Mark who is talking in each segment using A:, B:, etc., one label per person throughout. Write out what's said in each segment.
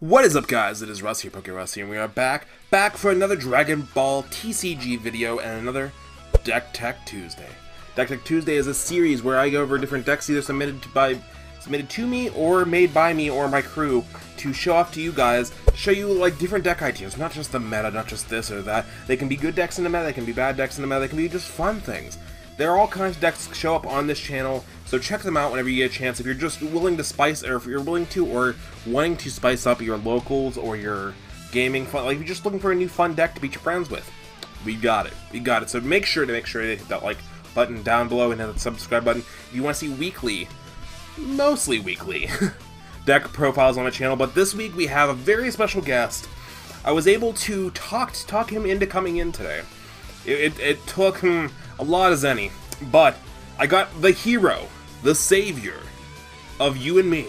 A: What is up, guys? It is Russ here, PokeRuss, and we are back for another Dragon Ball TCG video and another Deck Tech Tuesday. Deck Tech Tuesday is a series where I go over different decks either submitted to me or made by me or my crew to show off to you guys, show you like different deck ideas, not just the meta, not just this or that. They can be good decks in the meta, they can be bad decks in the meta, they can be just fun things. There are all kinds of decks that show up on this channel, so check them out whenever you get a chance. If you're just willing to spice, or if you're willing to, or wanting to spice up your locals or your gaming fun, like if you're just looking for a new fun deck to beat your friends with, we got it. We got it. So make sure to hit that like button down below and hit the subscribe button if you want to see weekly, mostly weekly, deck profiles on the channel. But this week we have a very special guest. I was able to talk him into coming in today. It took him a lot of zenny, but I got the hero, the savior of you and me,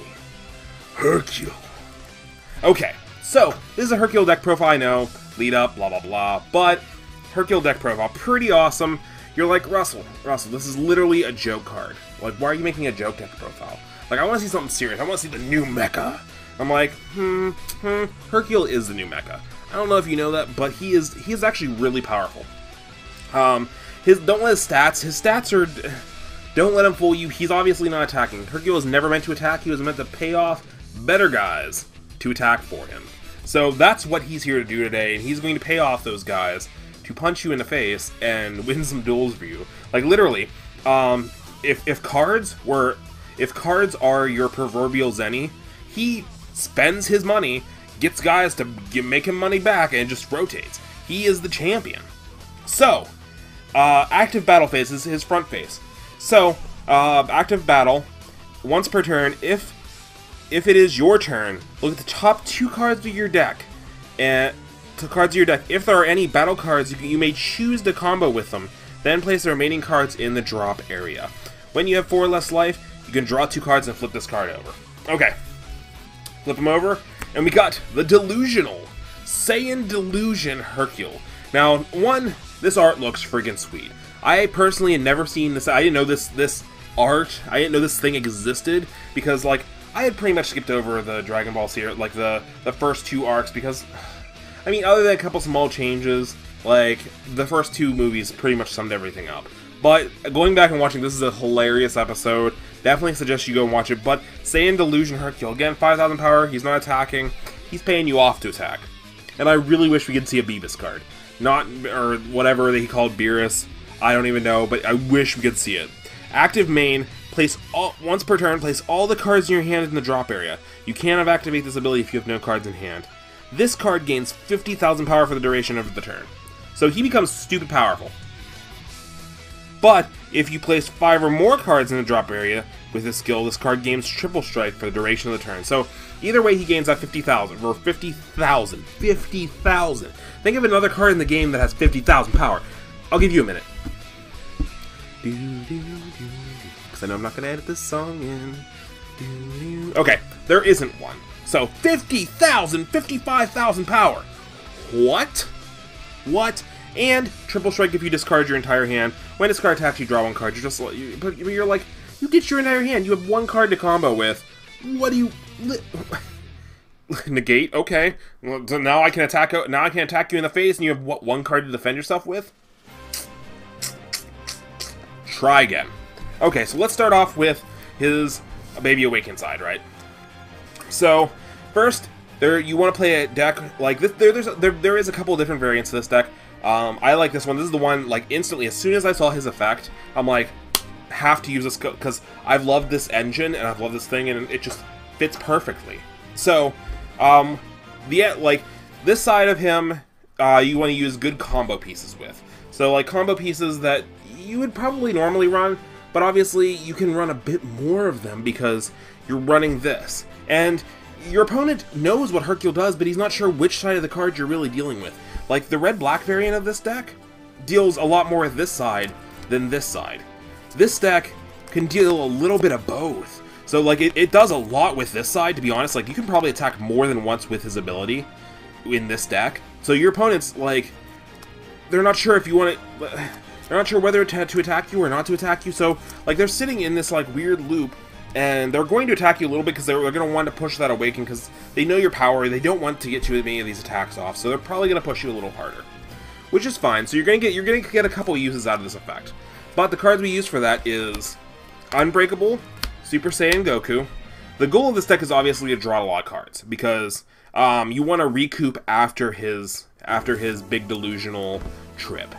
A: Hercule. Okay, so this is a Hercule deck profile, I know, lead up, blah blah blah, but Hercule deck profile, pretty awesome. You're like, Russell, this is literally a joke card. Like, why are you making a joke deck profile? Like, I want to see something serious. I want to see the new mecha. I'm like, Hercule is the new mecha. I don't know if you know that, but he is actually really powerful. Don't let his stats are, don't let him fool you. He's obviously not attacking. Hercule was never meant to attack. He was meant to pay off better guys to attack for him. So that's what he's here to do today, and he's going to pay off those guys to punch you in the face and win some duels for you. Like literally, if cards are your proverbial zenny, he spends his money, gets guys to make him money back, and just rotates. He is the champion. So, active battle phase is his front face. So, active battle, once per turn, if it is your turn, look at the top 2 cards of your deck, and if there are any battle cards, you may choose to combo with them, then place the remaining cards in the drop area. When you have 4 or less life, you can draw 2 cards and flip this card over. Okay, flip them over, and we got the Delusional Saiyan Delusion Hercule. Now, this art looks friggin' sweet. I personally had never seen this. I didn't know this art. I didn't know this thing existed because, like, I had pretty much skipped over the Dragon Ball series, like the first 2 arcs, because, I mean, other than a couple small changes, like the first 2 movies pretty much summed everything up. But going back and watching, this is a hilarious episode. Definitely suggest you go and watch it. But Saiyan Delusion Hercule, again, 5,000 power. He's not attacking. He's paying you off to attack. And I really wish we could see a Beavis card. Not, or whatever they called Beerus, I don't even know, but I wish we could see it. Active main, once per turn, place all the cards in your hand in the drop area. You cannot activate this ability if you have no cards in hand. This card gains 50,000 power for the duration of the turn. So he becomes stupid powerful. But, if you place 5 or more cards in the drop area with this skill, this card gains triple strike for the duration of the turn. So, either way, he gains that 50,000, or 50,000. 50,000! Think of another card in the game that has 50,000 power. I'll give you a minute. Because I know I'm not going to edit this song in. Okay, there isn't one. So, 50,000, 55,000 power. What? What? And triple strike if you discard your entire hand. When this card attacks, you draw 1 card. You're like, you get your entire hand. You have 1 card to combo with. What do you negate? Okay. Well, so now I can attack. Now I can attack you in the face, and you have what, 1 card to defend yourself with? Try again. Okay, so let's start off with his Baby Awakened side, right? So first, you want to play a deck like this. There is a couple of different variants of this deck. I like this one. This is the one, like, instantly, as soon as I saw his effect, I'm like, have to use this, because I've loved this engine, and I've loved this thing, and it just fits perfectly. So, like, this side of him, you want to use good combo pieces with. So, like, combo pieces that you would probably normally run, but obviously, you can run a bit more of them, because you're running this. And your opponent knows what Hercule does, but he's not sure which side of the card you're really dealing with. Like, the red-black variant of this deck deals a lot more with this side than this side. This deck can deal a little bit of both. So, like, it does a lot with this side, to be honest. Like, you can probably attack more than once with his ability in this deck. So your opponent's, like, they're not sure if you want to... They're not sure whether to attack you or not to attack you. So, like, they're sitting in this, like, weird loop And they're going to attack you a little bit because they're going to want to push that Awaken because they know your power. They don't want to get too many of these attacks off, so they're probably going to push you a little harder, which is fine. So you're going to get a couple uses out of this effect. But the cards we use for that is Unbreakable, Super Saiyan Goku. The goal of this deck is obviously to draw a lot of cards because you want to recoup after his big delusional trip.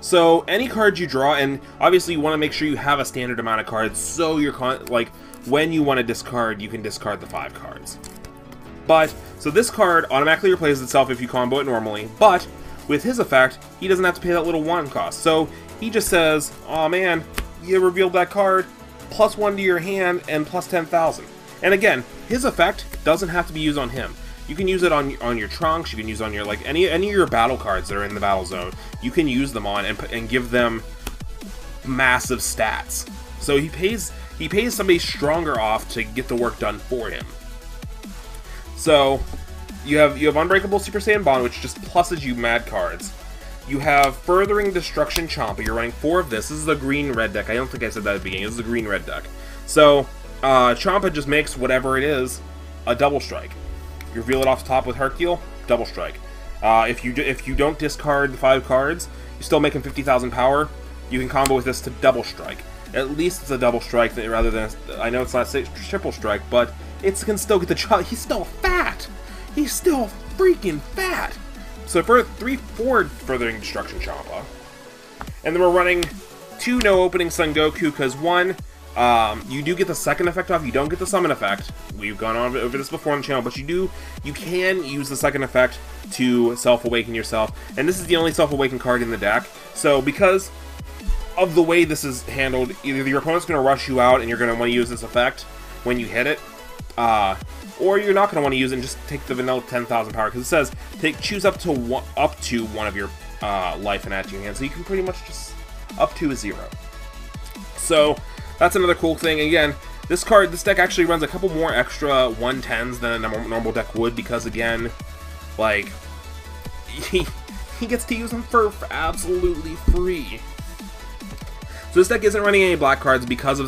A: So any cards you draw, and obviously you want to make sure you have a standard amount of cards, so you're like when you want to discard, you can discard the 5 cards. But so this card automatically replaces itself if you combo it normally, but with his effect, he doesn't have to pay that little 1 cost. So he just says, "Oh man, you revealed that card, +1 to your hand and plus 10,000." And again, his effect doesn't have to be used on him. You can use it on your Trunks. You can use it on your any of your battle cards that are in the battle zone. You can use them on and give them massive stats. So he pays somebody stronger off to get the work done for him. So you have Unbreakable Super Saiyan Bond, which just pluses you mad cards. You have Furthering Destruction Champa. You're running 4 of this. This is a green-red deck. I don't think I said that at the beginning. This is a green-red deck. So Champa just makes whatever it is a double strike. You reveal it off the top with Hercule, double strike. If you don't discard the 5 cards, you still make him 50,000 power. You can combo with this to double strike. At least it's a double strike rather than I know it's not triple strike, but it can still get the job. He's still fat. He's still freaking fat. So for 3/4 Furthering Destruction Champa, and then we're running 2 no opening Son Goku because 1. You do get the second effect off. You don't get the summon effect. We've gone over this before on the channel, but you can use the second effect to self-awaken yourself, and this is the only self-awaken card in the deck. So because of the way this is handled, either your opponent's going to rush you out and you're going to want to use this effect when you hit it, or you're not going to want to use it and just take the vanilla 10,000 power, because it says choose up to one of your life and add to your hand, so you can pretty much just up to a 0. So that's another cool thing. Again, this deck actually runs a couple more extra 110s than a normal deck would, because again, like, he gets to use them for absolutely free. So this deck isn't running any black cards because of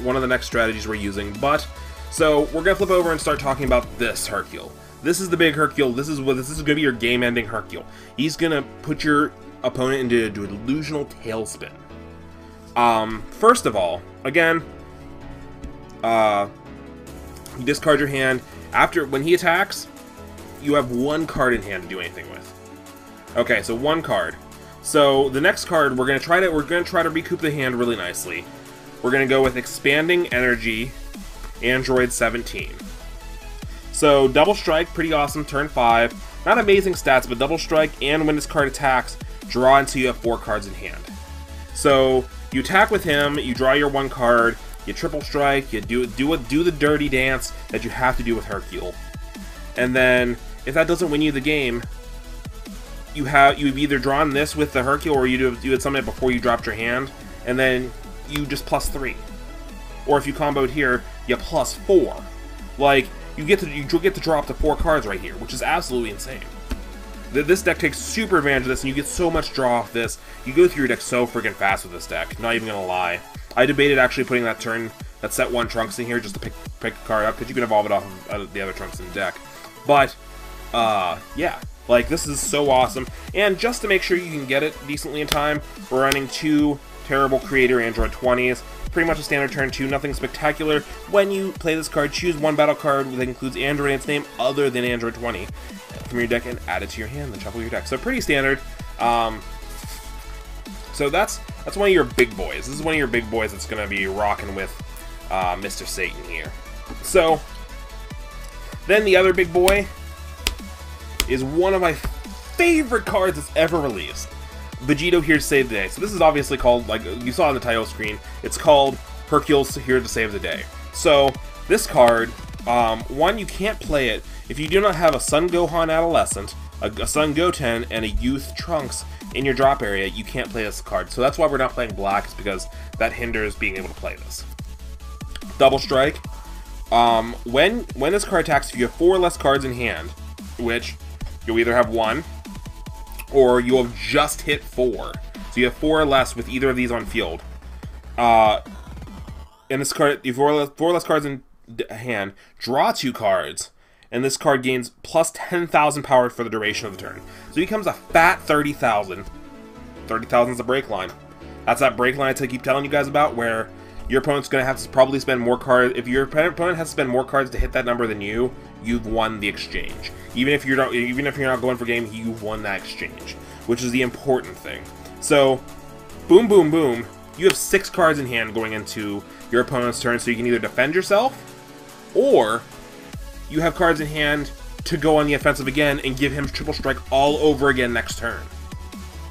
A: one of the next strategies we're using. But so we're gonna flip over and start talking about this Hercule. This is the big Hercule. This is gonna be your game-ending Hercule. He's gonna put your opponent into a delusional tailspin. First of all, again, you discard your hand. When he attacks, you have 1 card in hand to do anything with. Okay, so 1 card. So the next card, we're gonna try to recoup the hand really nicely. We're gonna go with Expanding Energy, Android 17. So double strike, pretty awesome. Turn 5, not amazing stats, but double strike. And when this card attacks, draw until you have 4 cards in hand. So you attack with him, you draw your 1 card, you triple strike, you do the dirty dance that you have to do with Hercule. And then, if that doesn't win you the game, you've either drawn this with the Hercule, or you had something before you dropped your hand, and then you just +3. Or if you comboed here, you +4. Like, you get to draw up to 4 cards right here, which is absolutely insane. This deck takes super advantage of this, and you get so much draw off this. You go through your deck so freaking fast with this deck, not even gonna lie. I debated actually putting that set 1 Trunks in here just to pick a card up, because you can evolve it off of the other Trunks in the deck. But, yeah, like, this is so awesome. And just to make sure you can get it decently in time, we're running 2 Terrible Creator Android 20s. Pretty much a standard turn 2, nothing spectacular. When you play this card, choose 1 battle card that includes Android in its name other than Android 20 from your deck and add it to your hand, then shuffle your deck. So pretty standard. So that's one of your big boys. This is one of your big boys that's going to be rocking with Mr. Satan here. So then the other big boy is one of my favorite cards that's ever released. Vegito Here to Save the Day. So this is obviously called, like you saw on the title screen, it's called Hercule's Here to Save the Day. So this card, 1, you can't play it if you do not have a Sun Gohan Adolescent, a Sun Goten, and a Youth Trunks in your drop area. You can't play this card. So that's why we're not playing black, is because that hinders being able to play this. Double strike. When this card attacks, if you have 4 or less cards in hand, which you'll either have 1, or you have just hit 4. So you have 4 or less with either of these on field. and this card, you have four less cards in hand, draw 2 cards, and this card gains plus 10,000 power for the duration of the turn. So he becomes a fat 30,000. 30,000 is the break line. That's that break line I keep telling you guys about, where your opponent's going to have to probably spend more cards. If your opponent has to spend more cards to hit that number than you, you've won the exchange. Even if you're not going for game, you've won that exchange, which is the important thing. So, boom, boom, boom. You have 6 cards in hand going into your opponent's turn, so you can either defend yourself, or you have cards in hand to go on the offensive again and give him triple strike all over again next turn.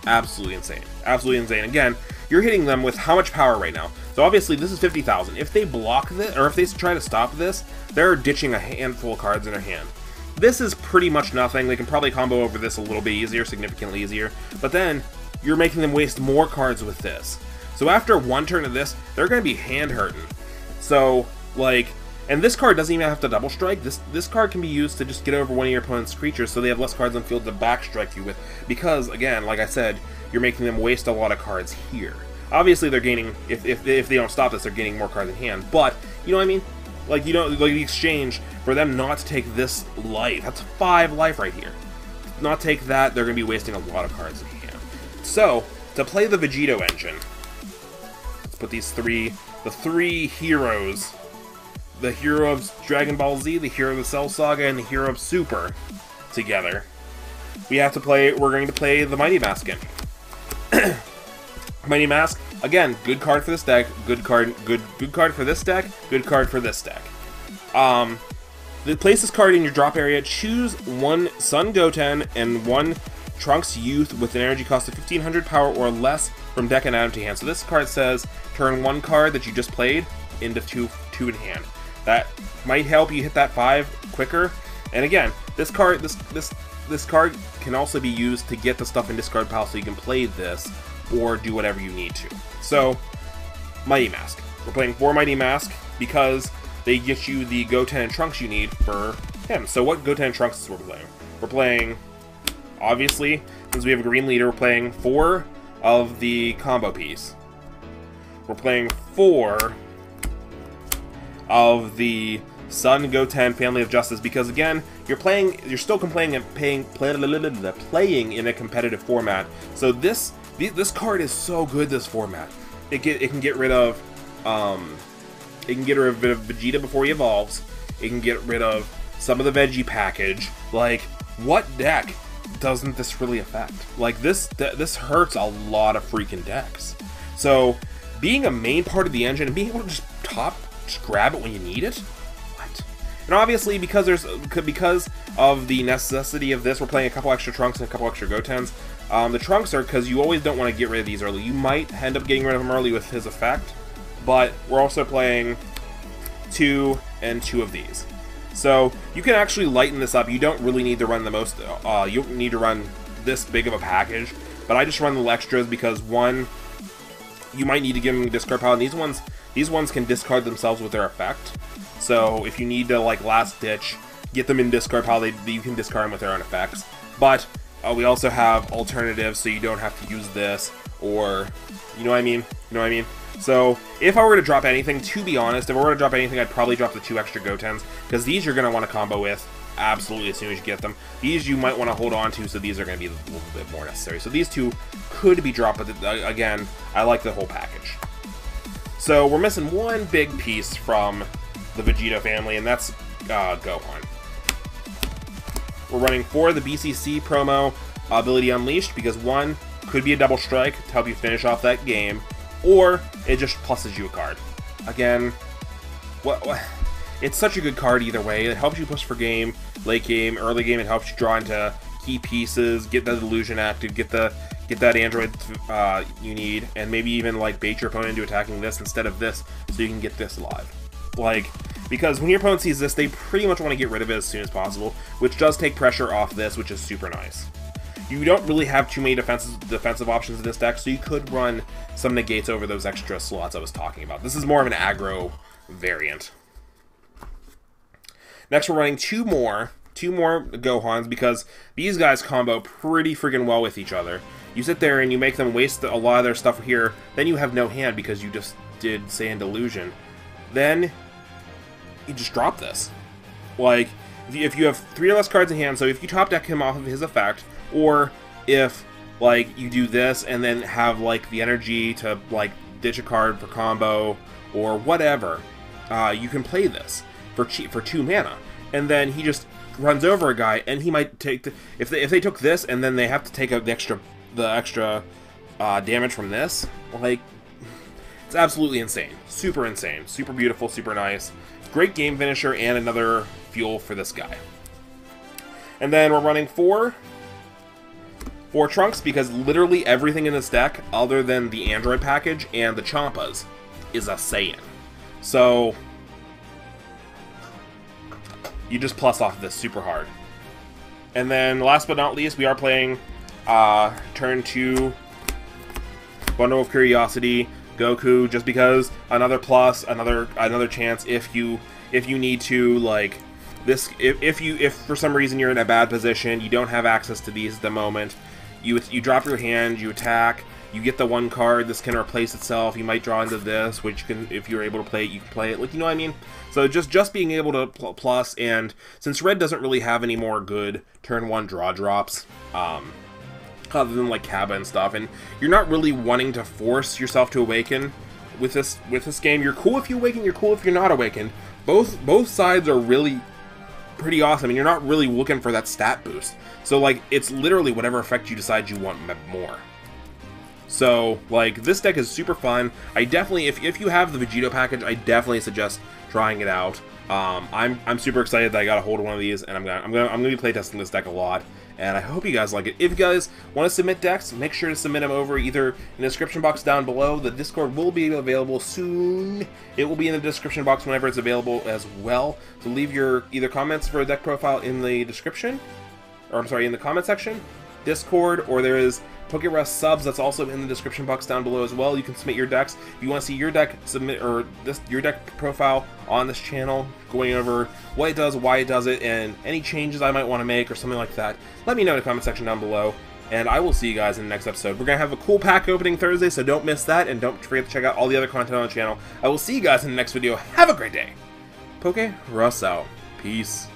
A: Absolutely insane. Absolutely insane. Again, you're hitting them with how much power right now? So obviously this is 50,000. If they block this, or if they try to stop this, they're ditching a handful of cards in their hand. This is pretty much nothing. They can probably combo over this a little bit easier, significantly easier. But then, you're making them waste more cards with this. So after one turn of this, they're going to be hand hurting. So, like, and this card doesn't even have to double strike. This card can be used to just get over one of your opponent's creatures so they have less cards on field to back strike you with. Because, again, like I said, you're making them waste a lot of cards here. Obviously, they're gaining, if they don't stop this, they're gaining more cards in hand. But, you know what I mean? Like, you know, like the exchange, for them not to take this life, that's 5 life right here. Not take that, they're going to be wasting a lot of cards in hand. So, to play the Vegito engine, let's put these the 3 heroes, the hero of Dragon Ball Z, the hero of the Cell Saga, and the hero of Super together. We're going to play the Mighty Mask engine. Mighty Mask, again, good card for this deck, good card for this deck, good card for this deck. Place this card in your drop area, choose 1 Sun Goten and 1 Trunks Youth with an energy cost of 1500 power or less from deck and add them to hand. So this card says, turn 1 card that you just played into 2 in hand. That might help you hit that 5 quicker. And again, this card can also be used to get the stuff in discard pile so you can play this or do whatever you need to. So, Mighty Mask. We're playing 4 Mighty Mask because they get you the Goten and Trunks you need for him. So what Goten and Trunks is we're playing? We're playing, obviously, since we have a green leader, we're playing 4 of the combo piece. We're playing 4 of the Sun Goten Family of Justice because, again, you're still playing in a competitive format. So this card is so good. This format, it can get rid of Vegeta before he evolves. It can get rid of some of the Veggie package. Like, what deck doesn't this really affect? Like, this hurts a lot of freaking decks. So being a main part of the engine and being able to just grab it when you need it. And obviously, because of the necessity of this, we're playing a couple extra Trunks and a couple extra Gotens. The Trunks are because you always don't want to get rid of these early. You might end up getting rid of them early with his effect, but we're also playing 2 and 2 of these. So you can actually lighten this up. You don't really need to run the most. You don't need to run this big of a package, but I just run the extras because, one, you might need to give them a discard pile, and these ones can discard themselves with their effect. So if you need to, like, last ditch, get them in discard pile, you can discard them with their own effects. But we also have alternatives, so you don't have to use this, or, you know what I mean? You know what I mean? So if I were to drop anything, to be honest, if I were to drop anything, I'd probably drop the 2 extra Gotens, because these you're going to want to combo with absolutely as soon as you get them. These you might want to hold on to, so these are going to be a little bit more necessary. So these 2 could be dropped, but again, I like the whole package. So we're missing 1 big piece from the Vegito family, and that's Gohan. We're running 4 of the BCC promo ability Unleashed because, 1, could be a double strike to help you finish off that game, or it just pluses you a card. Again, what? It's such a good card either way. It helps you push for game, late game, early game. It helps you draw into key pieces, get that illusion active, get that android you need, and maybe even, like, bait your opponent into attacking this instead of this, so you can get this live. Like, because when your opponent sees this, they pretty much want to get rid of it as soon as possible, which does take pressure off this, which is super nice. You don't really have too many defensive options in this deck, so you could run some negates over those extra slots I was talking about. This is more of an aggro variant. Next, we're running 2 more Gohans, because these guys combo pretty freaking well with each other. You sit there and you make them waste a lot of their stuff here, then you have no hand because you just did Sand Illusion. then you just drop this. Like, if you have 3 or less cards in hand, so if you top deck him off of his effect, or if, like, you do this and then have, like, the energy to, like, ditch a card for combo, or whatever, you can play this for 2 mana. And then he just runs over a guy, and he might take the, if they took this and then they have to take out the extra damage from this, like, it's absolutely insane. Super insane. Super beautiful, super nice. Great game finisher and another fuel for this guy. And then we're running 4 trunks, because literally everything in this deck, other than the Android package and the Champas, is a Saiyan. So you just plus off this super hard. And then last but not least, we are playing turn 2 Bundle of Curiosity Goku, just because another plus, another chance if you need to, like, this, if for some reason you're in a bad position, you don't have access to these at the moment, you drop your hand, you attack, you get the 1 card, this can replace itself, you might draw into this, which can, if you're able to play it, you can play it, like, you know what I mean? So just being able to plus, and since Red doesn't really have any more good turn 1 draw drops, other than, like, Kaba and stuff, and you're not really wanting to force yourself to awaken with this game. You're cool if you awaken, you're cool if you're not awakened. Both sides are really pretty awesome, and you're not really looking for that stat boost. So, like, it's literally whatever effect you decide you want more. So, like, this deck is super fun. I definitely, if you have the Vegito package, I definitely suggest trying it out. I'm super excited that I got a hold of one of these, and I'm gonna be playtesting this deck a lot, and I hope you guys like it. If you guys want to submit decks, make sure to submit them over either in the description box down below. The Discord will be available soon. It will be in the description box whenever it's available as well. So leave your either comments for a deck profile in the description, or I'm sorry, in the comment section, Discord, or there is PokeRussSubs that's also in the description box down below as well. You can submit your decks. If you want to see your deck submit, or your deck profile on this channel, going over what it does, why it does it, and any changes I might want to make or something like that, let me know in the comment section down below. And I will see you guys in the next episode. We're going to have a cool pack opening Thursday, so don't miss that, and don't forget to check out all the other content on the channel. I will see you guys in the next video. Have a great day. PokeRuss out. Peace.